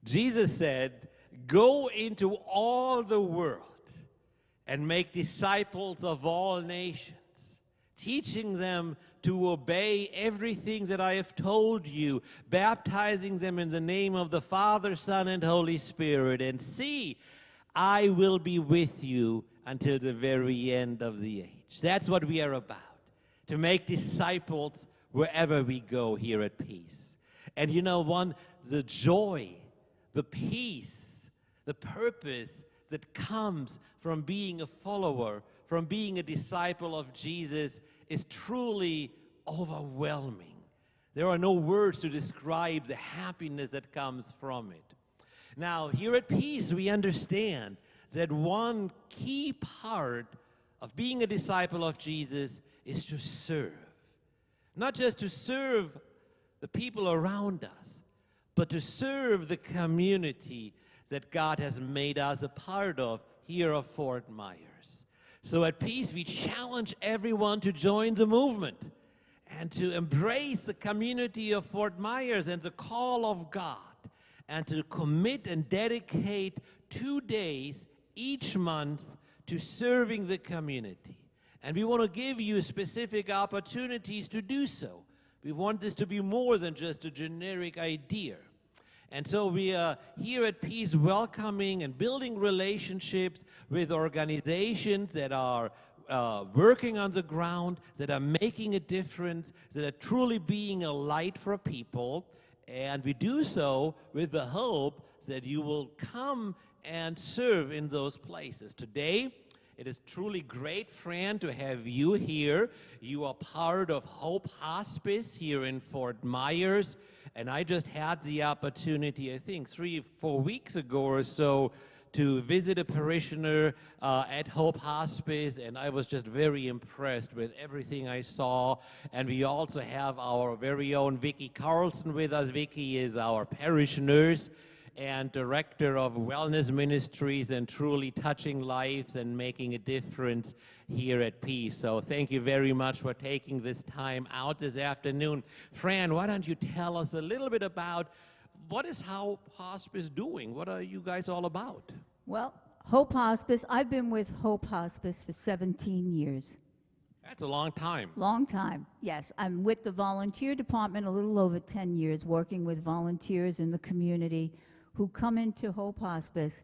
Jesus said, "Go into all the world and make disciples of all nations, teaching them to obey everything that I have told you, baptizing them in the name of the Father, Son, and Holy Spirit. And see, I will be with you until the very end of the age." That's what we are about, to make disciples wherever we go here at Peace. And you know, the joy, the peace, the purpose that comes from being a follower, from being a disciple of Jesus is truly overwhelming. There are no words to describe the happiness that comes from it. Now, here at Peace, we understand that one key part of being a disciple of Jesus is to serve. Not just to serve the people around us, but to serve the community that God has made us a part of here at Fort Myers. So at Peace, we challenge everyone to join the movement and to embrace the community of Fort Myers and the call of God, and to commit and dedicate 2 days each month to serving the community. And we want to give you specific opportunities to do so. We want this to be more than just a generic idea. And so we are here at Peace welcoming and building relationships with organizations that are working on the ground, that are making a difference, that are truly being a light for people. And we do so with the hope that you will come and serve in those places. Today, it is truly great, Fran, to have you here. You are part of Hope Hospice here in Fort Myers. And I just had the opportunity, I think 3 or 4 weeks ago or so, to visit a parishioner at Hope Hospice, and I was just very impressed with everything I saw. And we also have our very own Vicki Carlson with us. Vicki is our parish nurse and director of wellness ministries, and truly touching lives and making a difference here at Peace. So thank you very much for taking this time out this afternoon. Fran, why don't you tell us a little bit about what is Hope Hospice doing? What are you guys all about? Well, Hope Hospice, I've been with Hope Hospice for 17 years. That's a long time. Long time, yes. I'm with the volunteer department a little over 10 years, working with volunteers in the community who come into Hope Hospice.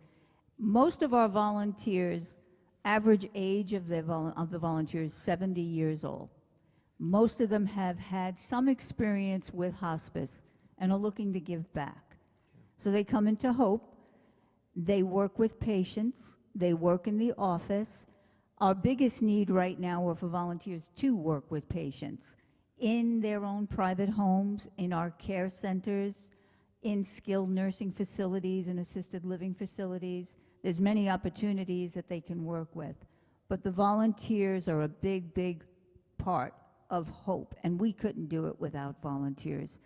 Most of our volunteers, average age of the volunteers, 70 years old. Most of them have had some experience with hospice and are looking to give back. So they come into Hope, they work with patients, they work in the office. Our biggest need right now are for volunteers to work with patients in their own private homes, in our care centers, in skilled nursing facilities and assisted living facilities. There's many opportunities that they can work with. But the volunteers are a big, big part of Hope, and we couldn't do it without volunteers.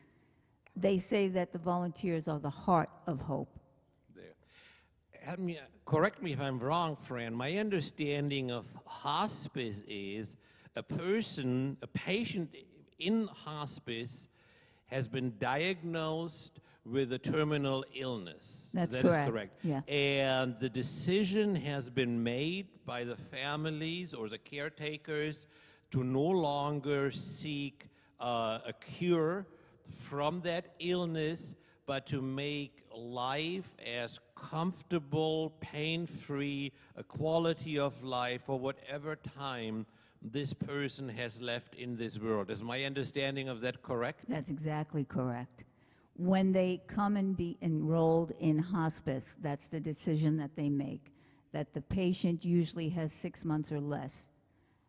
They say that the volunteers are the heart of Hope. Correct me if I'm wrong, Fran. My understanding of hospice is a patient in hospice has been diagnosed with a terminal illness. That's That correct. is correct. Yeah. And the decision has been made by the families or the caretakers to no longer seek a cure from that illness, but to make life as comfortable, pain-free, a quality of life for whatever time this person has left in this world. Is my understanding of that correct? That's exactly correct. When they come and be enrolled in hospice, that's the decision that they make, that the patient usually has 6 months or less.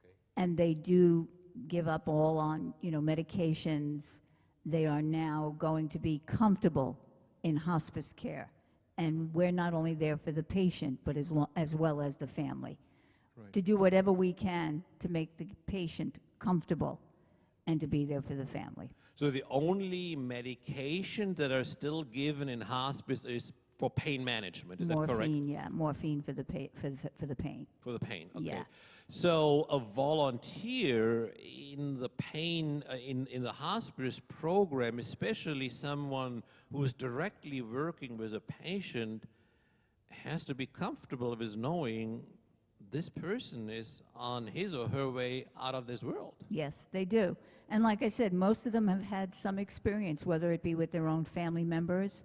Okay. And they do give up all on, medications. They are now going to be comfortable in hospice care. And we're not only there for the patient, but as well as the family. Right. To do whatever we can to make the patient comfortable and to be there for the family. So the only medication that are still given in hospice is for pain management, is that correct? Morphine, yeah, morphine for the pain. For the pain, okay. Yeah. So a volunteer in the pain, in the hospice program, especially someone who is directly working with a patient, has to be comfortable with knowing this person is on his or her way out of this world. Yes, they do. And like I said, most of them have had some experience, whether it be with their own family members.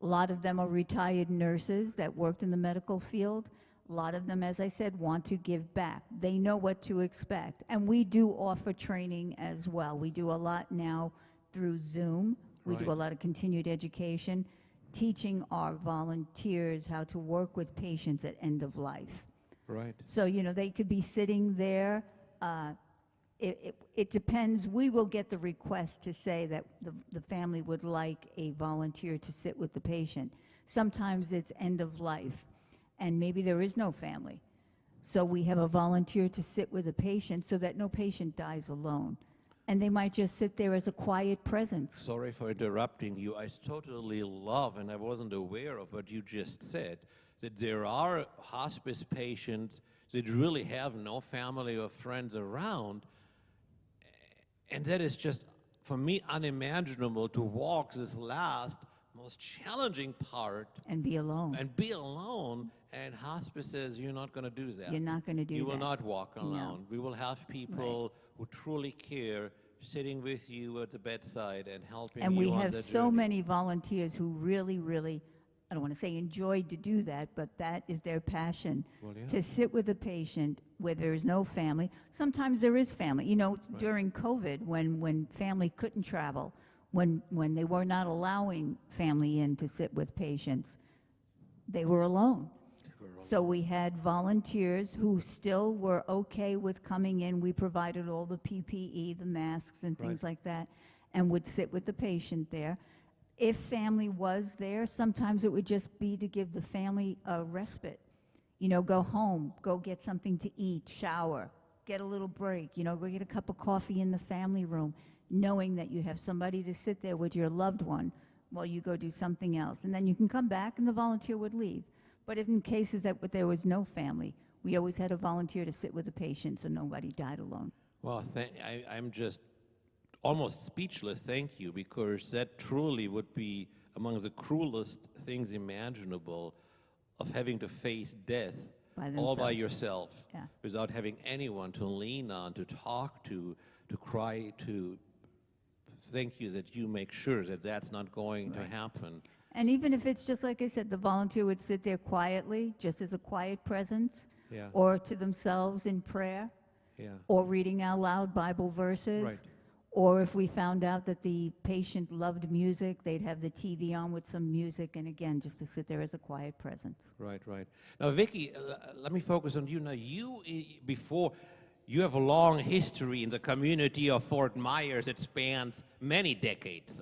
A lot of them are retired nurses that worked in the medical field. A lot of them, as I said, want to give back. They know what to expect. And we do offer training as well. We do a lot now through Zoom. We do a Right. lot of continued education, teaching our volunteers how to work with patients at end of life. Right. So, you know, they could be sitting there. It depends. We will get the request to say that the family would like a volunteer to sit with the patient. Sometimes it's end of life, and maybe there is no family. So we have a volunteer to sit with a patient so that no patient dies alone. And they might just sit there as a quiet presence. Sorry for interrupting you. I totally love, and I wasn't aware of what you just said, that there are hospice patients that really have no family or friends around. And that is just, for me, unimaginable to walk this last, most challenging part And be alone. and be alone. And hospice says, you're not going to do that. You're not going to do You that. will not walk No. alone. We will have people who truly care sitting with you at the bedside and helping And you we on have the so journey. many volunteers who really, really, I don't want to say enjoyed to do that, but that is their passion. Well, yeah. To sit with a patient where there is no family. Sometimes there is family. You know, during COVID, when family couldn't travel, when they were not allowing family in to sit with patients, they were alone. So we had volunteers who still were okay with coming in. We provided all the PPE, the masks and things Right. like that, and would sit with the patient there. If family was there, sometimes it would just be to give the family a respite. You know, go home, go get something to eat, shower, get a little break, you know, go get a cup of coffee in the family room, knowing that you have somebody to sit there with your loved one while you go do something else. And then you can come back and the volunteer would leave. But if in cases that there was no family, we always had a volunteer to sit with the patient so nobody died alone. Well, I'm just almost speechless, thank you, because that truly would be among the cruelest things imaginable of having to face death By all by themselves. yourself Yeah. without having anyone to lean on, to talk to cry to. Thank you that you make sure that that's not going to happen. And even if it's just like I said, the volunteer would sit there quietly, just as a quiet presence, Yeah. or to themselves in prayer, Yeah. or reading out loud Bible verses. Right. Or if we found out that the patient loved music, they'd have the TV on with some music, and again, just to sit there as a quiet presence. Right, right. Now, Vicky, let me focus on you. Now, before, you have a long history in the community of Fort Myers that spans many decades.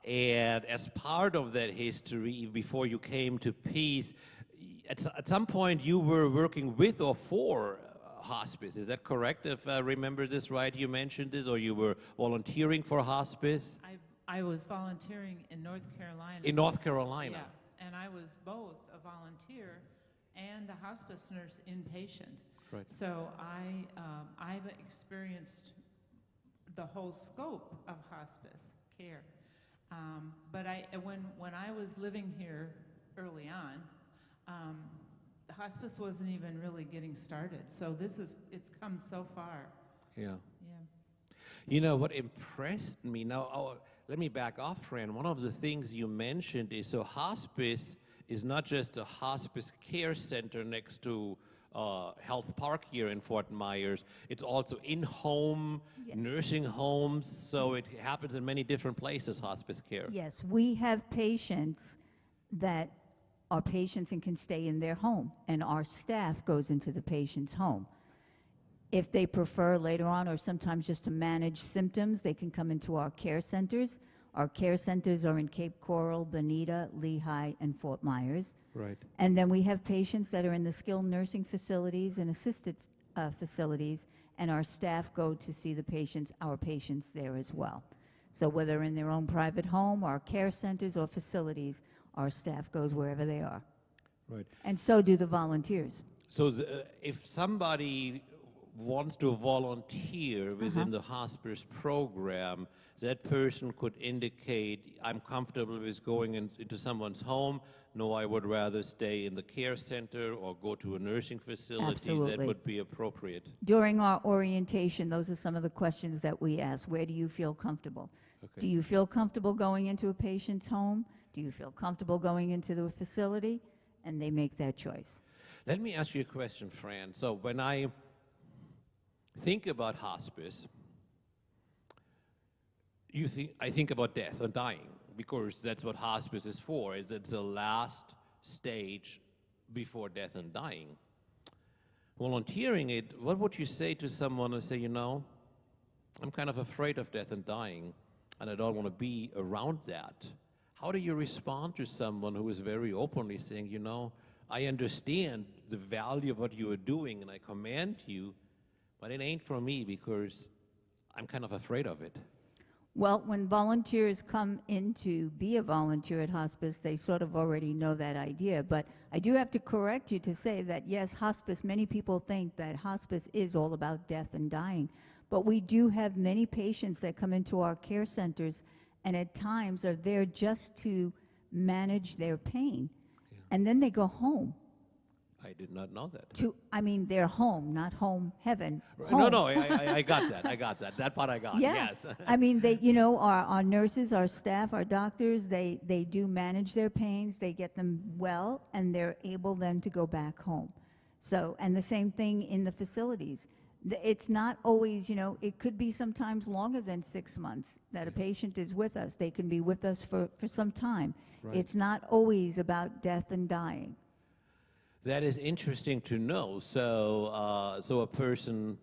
And as part of that history, before you came to Peace, at some point you were working with or for hospice. Is that correct? If I remember this right, you mentioned this, or you were volunteering for hospice I was volunteering in North Carolina. in North Carolina. Yeah, and I was both a volunteer and a hospice nurse inpatient. Right. So I've experienced the whole scope of hospice care. But when I was living here early on, the hospice wasn't even really getting started. So it's come so far. Yeah. Yeah. You know, what impressed me, now, let me back off, Fran. One of the things you mentioned is, so hospice is not just a hospice care center next to Health Park here in Fort Myers. It's also in-home Yes. nursing homes, so it happens in many different places, hospice care. Yes, we have patients that are patients and can stay in their home, and our staff goes into the patient's home. If they prefer later on, or sometimes just to manage symptoms, they can come into our care centers. Our care centers are in Cape Coral, Bonita, Lehigh, and Fort Myers. Right. And then we have patients that are in the skilled nursing facilities and assisted facilities, and our staff go to see our patients there as well. So whether in their own private home, or care centers, or facilities, our staff goes wherever they are. Right. And so do the volunteers. So if somebody wants to volunteer within the hospice program, that person could indicate, I'm comfortable with going into someone's home. No, I would rather stay in the care center or go to a nursing facility. Absolutely. That would be appropriate. During our orientation, those are some of the questions that we ask. Where do you feel comfortable? Okay. Do you feel comfortable going into a patient's home? Do you feel comfortable going into the facility? And they make that choice. Let me ask you a question, Fran. So when I think about hospice, I think about death and dying, because that's what hospice is for. It's the last stage before death and dying. Volunteering it, what would you say to someone who say, I'm kind of afraid of death and dying, and I don't want to be around that? How do you respond to someone who is very openly saying, I understand the value of what you are doing, and I commend you, but it ain't for me because I'm kind of afraid of it? Well, when volunteers come in to be a volunteer at hospice, they sort of already know that idea. But I do have to correct you to say that, yes, hospice, many people think that hospice is all about death and dying. But we do have many patients that come into our care centers and at times are there just to manage their pain. Yeah. And then they go home. I did not know that. They're home, not home heaven. Right. Home. No, I got that. I got that. That part I got. Yeah. Yes. Our nurses, our staff, our doctors, they do manage their pains, they get them well, and they're able then to go back home. So, and the same thing in the facilities. It's not always, it could be sometimes longer than 6 months that a patient is with us. They can be with us for some time. Right. It's not always about death and dying. That is interesting to know. So, so a person,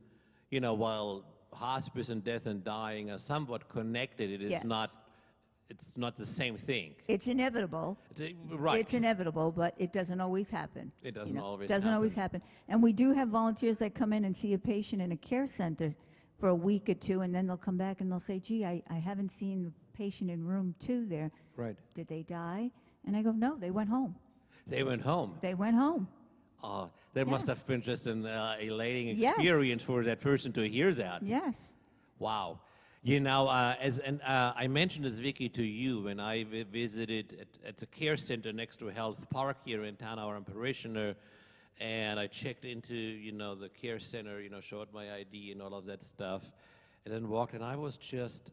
while hospice and death and dying are somewhat connected, it is Yes. not. It's not the same thing. It's inevitable. Right. It's inevitable, but it doesn't always happen. It doesn't always Doesn't always happen. And we do have volunteers that come in and see a patient in a care center for a week or two, and then they'll come back and they'll say, gee, I haven't seen the patient in room 2 there. Right. Did they die? And I go, no, they went home. They went home. They went home. That Yeah. must have been just an elating Yes. experience for that person to hear that. Yes. Wow. I mentioned this, Vicky, to you when I visited at the care center next to a health park here in town, our parishioner, and I checked into, the care center, showed my ID and all of that stuff, and then walked, and I was just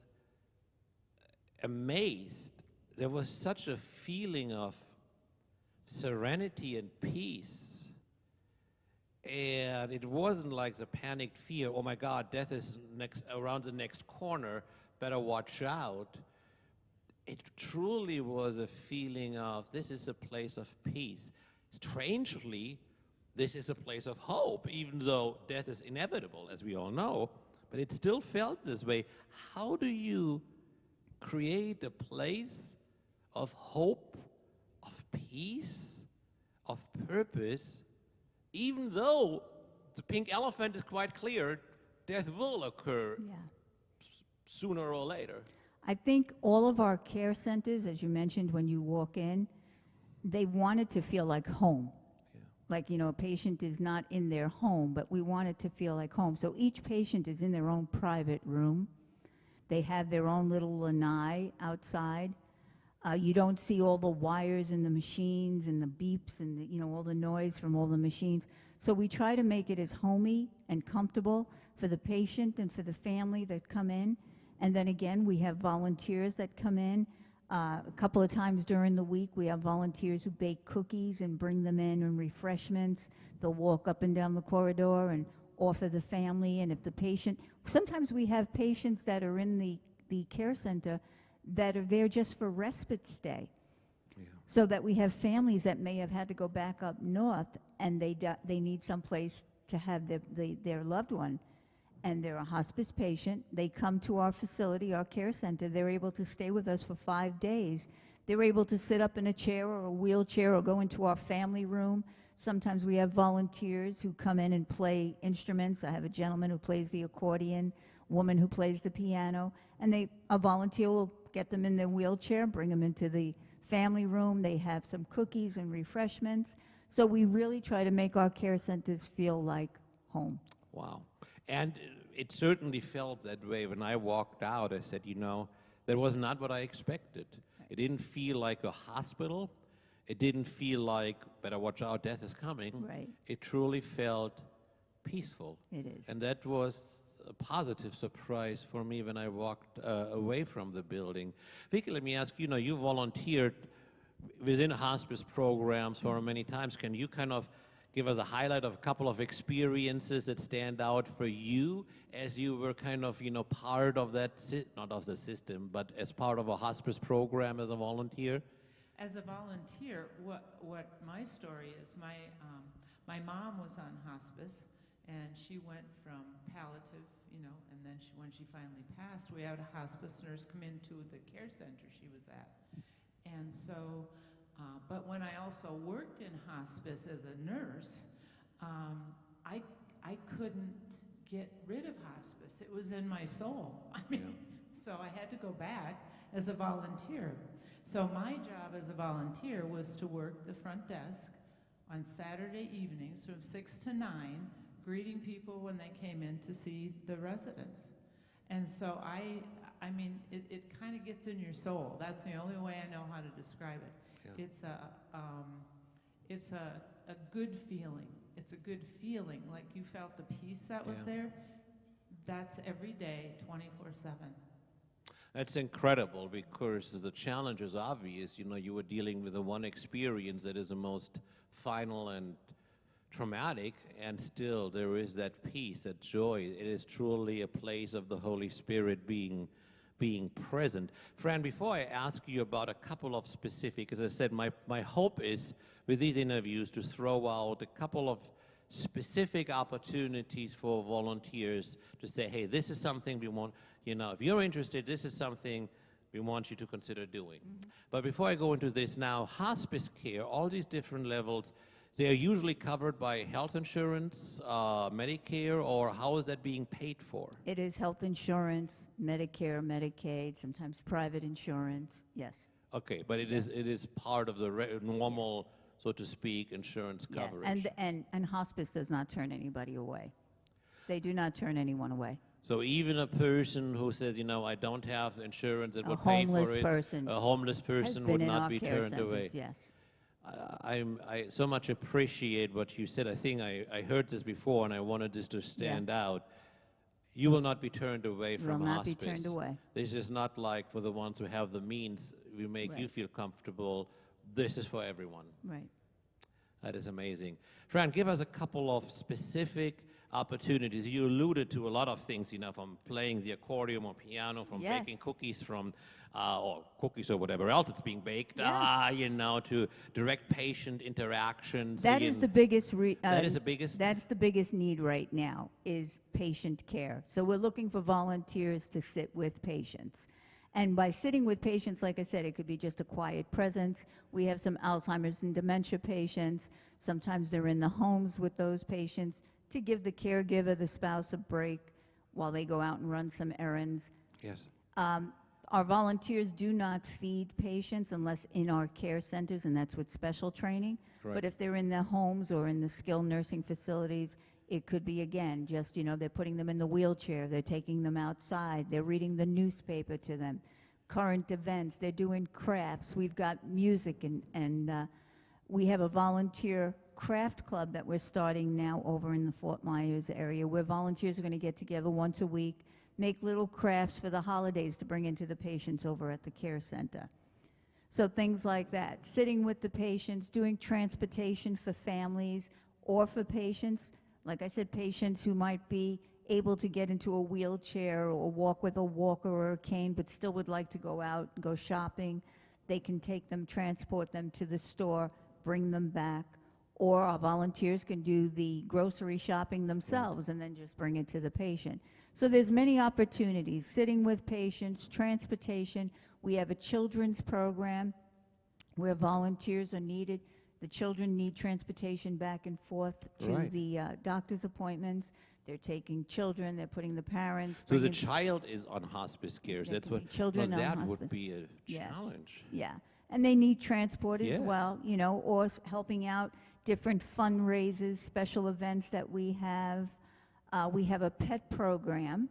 amazed. There was such a feeling of serenity and peace. And it wasn't like the panicked fear, oh my God, death is around the next corner, better watch out. It truly was a feeling of, this is a place of peace. Strangely, this is a place of hope, even though death is inevitable, as we all know, but it still felt this way. How do you create a place of hope, of peace, of purpose, even though the pink elephant is quite clear, death will occur sooner or later? I think all of our care centers, as you mentioned when you walk in, they want it to feel like home. Yeah. Like, a patient is not in their home, but we want it to feel like home. So each patient is in their own private room. They have their own little lanai outside. You don't see all the wires and the machines and the beeps and all the noise from all the machines. So we try to make it as homey and comfortable for the patient and for the family that come in. And then again, we have volunteers that come in. A couple of times during the week, we have volunteers who bake cookies and bring them in and refreshments. They'll walk up and down the corridor and offer the family. And if the patient, sometimes we have patients that are in the care center that are there just for respite stay. Yeah. So that we have families that may have had to go back up north and they need some place to have their loved one. And they're a hospice patient. They come to our facility, our care center. They're able to stay with us for 5 days. They're able to sit up in a chair or a wheelchair or go into our family room. Sometimes we have volunteers who come in and play instruments. I have a gentleman who plays the accordion, woman who plays the piano, and a volunteer will get them in their wheelchair, bring them into the family room. They have some cookies and refreshments. So we really try to make our care centers feel like home. Wow. And it certainly felt that way when I walked out. I said, that was not what I expected. It didn't feel like a hospital. It didn't feel like, better watch out, death is coming. Right. It truly felt peaceful. It is. And that was a positive surprise for me when I walked away from the building. Vicky, let me ask you, you volunteered within hospice programs for many times. Can you kind of give us a highlight of a couple of experiences that stand out for you as you were kind of, part of that, not of the system, but as part of a hospice program as a volunteer? As a volunteer, what my story is, my mom was on hospice, and she went from palliative, and then when she finally passed, we had a hospice nurse come into the care center she was at. And so, but when I also worked in hospice as a nurse, I couldn't get rid of hospice. It was in my soul. So I had to go back as a volunteer. So my job as a volunteer was to work the front desk on Saturday evenings from 6 to 9, greeting people when they came in to see the residents. And so it kind of gets in your soul. That's the only way I know how to describe it. Yeah. It's a good feeling. It's a good feeling, like you felt the peace that was there. That's every day, 24/7. That's incredible, because the challenge is obvious. You were dealing with the one experience that is the most final and traumatic, and still there is that peace, that joy. It is truly a place of the Holy Spirit being present. Fran, before I ask you about a couple of specific, as I said, my hope is with these interviews to throw out a couple of specific opportunities for volunteers to say, hey, this is something we want, if you're interested, this is something we want you to consider doing. Mm-hmm. But before I go into this now, hospice care, all these different levels, they are usually covered by health insurance, Medicare, or how is that being paid for? It is health insurance, Medicare, Medicaid, sometimes private insurance, yes. Okay, but it is part of the normal, so to speak, insurance coverage. And hospice does not turn anybody away. They do not turn anyone away. So even a person who says, I don't have insurance that would pay for it, a homeless person would not be turned away. Yes. I so much appreciate what you said. I think I heard this before, and I wanted this to stand out. You will not be turned away from hospice. Will not be turned away. This is not like for the ones who have the means. We make you feel comfortable. This is for everyone. Right. That is amazing. Fran, give us a couple of specific opportunities. You alluded to a lot of things, from playing the accordion or piano, from baking cookies, or cookies or whatever else that's being baked, to direct patient interactions. That is the biggest. That is the biggest. That's the biggest need right now, is patient care. So we're looking for volunteers to sit with patients. And by sitting with patients, like I said, it could be just a quiet presence. We have some Alzheimer's and dementia patients. Sometimes they're in the homes with those patients, to give the caregiver, the spouse, a break while they go out and run some errands. Yes. Our volunteers do not feed patients unless in our care centers, and that's with special training. Right. But if they're in the homes or in the skilled nursing facilities, it could be, again, just, they're putting them in the wheelchair, they're taking them outside, they're reading the newspaper to them, current events, they're doing crafts. We've got music, and we have a volunteer craft club that we're starting now over in the Fort Myers area, where volunteers are going to get together once a week, make little crafts for the holidays to bring into the patients over at the care center. So things like that. Sitting with the patients, doing transportation for families or for patients. Like I said, patients who might be able to get into a wheelchair or walk with a walker or a cane, but still would like to go out and go shopping. They can take them, transport them to the store, bring them back. Or our volunteers can do the grocery shopping themselves and then just bring it to the patient. So there's many opportunities, sitting with patients, transportation. We have a children's program where volunteers are needed. The children need transportation back and forth to the doctor's appointments. They're taking children, they're putting the parents. So the child is on hospice care. That's what children on that hospice would be a challenge. Yeah. And they need transport as well, or helping out, different fundraisers, special events that we have. We have a pet program.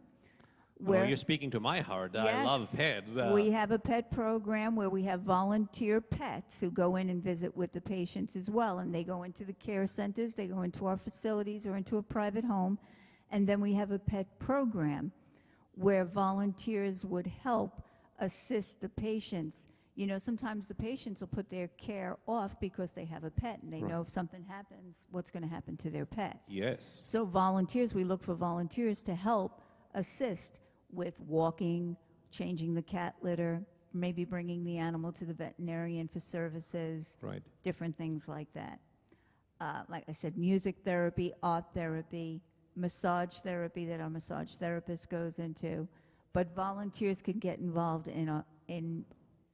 Oh, you're speaking to my heart. I love pets. We have a pet program where we have volunteer pets who go in and visit with the patients as well. And they go into the care centers, they go into our facilities or into a private home. And then we have a pet program where volunteers would help assist the patients. You know, sometimes the patients will put their care off because they have a pet and they know if something happens, what's going to happen to their pet. Yes. So volunteers, we look for volunteers to help assist with walking, changing the cat litter, maybe bringing the animal to the veterinarian for services, Right. different things like that. Like I said, music therapy, art therapy, massage therapy that our massage therapist goes into. But volunteers can get involved in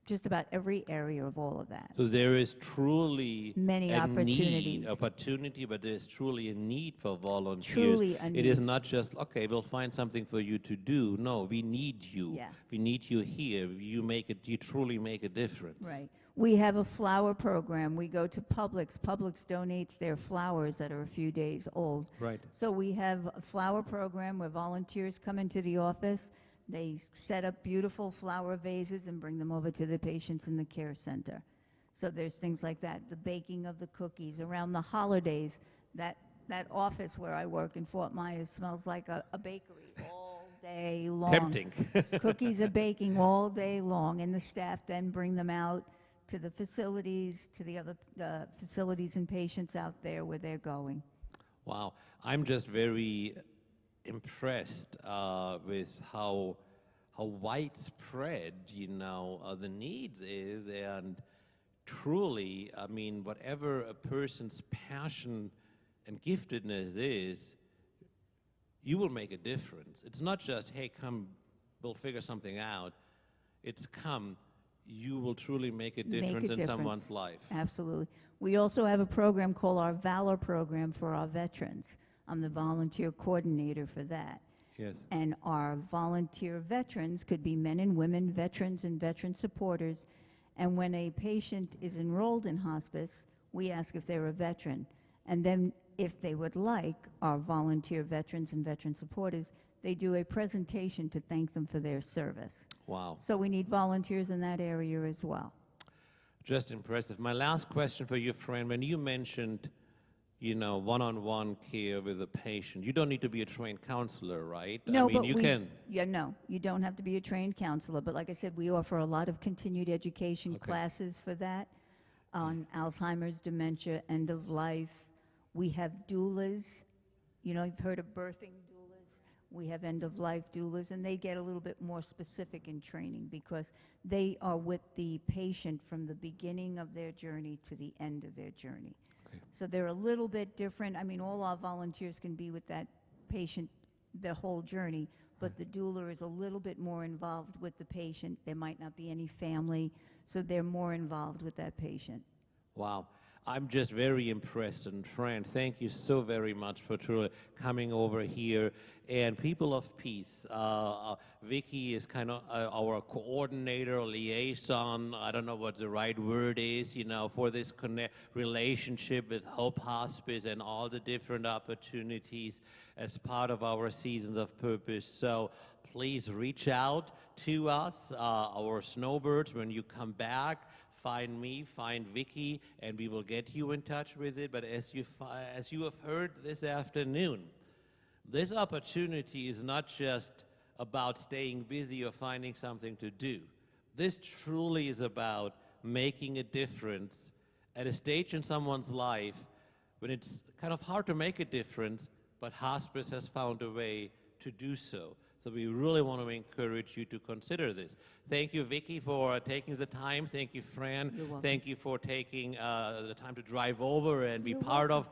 just about every area of all of that. So there is truly Many a opportunities. opportunity, but there's truly a need for volunteers. Truly a It is need. not just, okay, we'll find something for you to do. No, we need you. Yeah. We need you here. You truly make a difference. Right. We have a flower program. We go to Publix. Publix donates their flowers that are a few days old. Right. So we have a flower program where volunteers come into the office. They set up beautiful flower vases and bring them over to the patients in the care center. So there's things like that. The baking of the cookies. Around the holidays, that office where I work in Fort Myers smells like a bakery all day long. Tempting. Cookies are baking all day long, and the staff then bring them out to the facilities, to the other facilities and patients out there where they're going. Wow. I'm just very impressed with how widespread, the needs is, and truly, I mean, whatever a person's passion and giftedness is, you will make a difference. It's not just, hey, come, we'll figure something out. It's come, you will truly make a difference in someone's life. Absolutely. We also have a program called our Valor Program for our veterans. I'm the volunteer coordinator for that. Yes. And our volunteer veterans could be men and women, veterans and veteran supporters. And when a patient is enrolled in hospice, we ask if they're a veteran. And then if they would like, our volunteer veterans and veteran supporters, they do a presentation to thank them for their service. Wow. So we need volunteers in that area as well. Just impressive. My last question for you, Fran, when you mentioned, one-on-one care with a patient, you don't need to be a trained counselor, right? No, I mean, but you can. Yeah, no, you don't have to be a trained counselor. But like I said, we offer a lot of continued education classes for that on Alzheimer's, dementia, end of life. We have doulas. You've heard of birthing doulas. We have end-of-life doulas, and they get a little bit more specific in training because they are with the patient from the beginning of their journey to the end of their journey. Okay. So they're a little bit different. I mean, all our volunteers can be with that patient the whole journey, but the doula is a little bit more involved with the patient. There might not be any family, so they're more involved with that patient. Wow. I'm just very impressed. And Fran, thank you so very much for truly coming over here. And people of peace, Vicky is kind of our coordinator, liaison, I don't know what the right word is, for this relationship with Hope Hospice and all the different opportunities as part of our Seasons of Purpose. So please reach out to us, our snowbirds, when you come back. Find me, find Vicky, and we will get you in touch with it. But as you have heard this afternoon, this opportunity is not just about staying busy or finding something to do. This truly is about making a difference at a stage in someone's life when it's kind of hard to make a difference, but hospice has found a way to do so. So we really want to encourage you to consider this. Thank you, Vicky, for taking the time. Thank you, Fran. You're welcome. Thank you for taking the time to drive over and be You're part of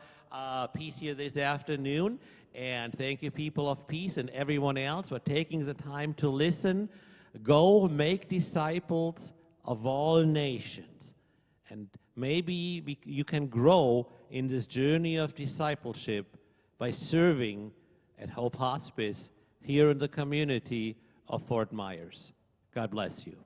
Peace here this afternoon. And thank you, people of Peace, and everyone else for taking the time to listen. Go make disciples of all nations. And maybe you can grow in this journey of discipleship by serving at Hope Hospice here in the community of Fort Myers. God bless you.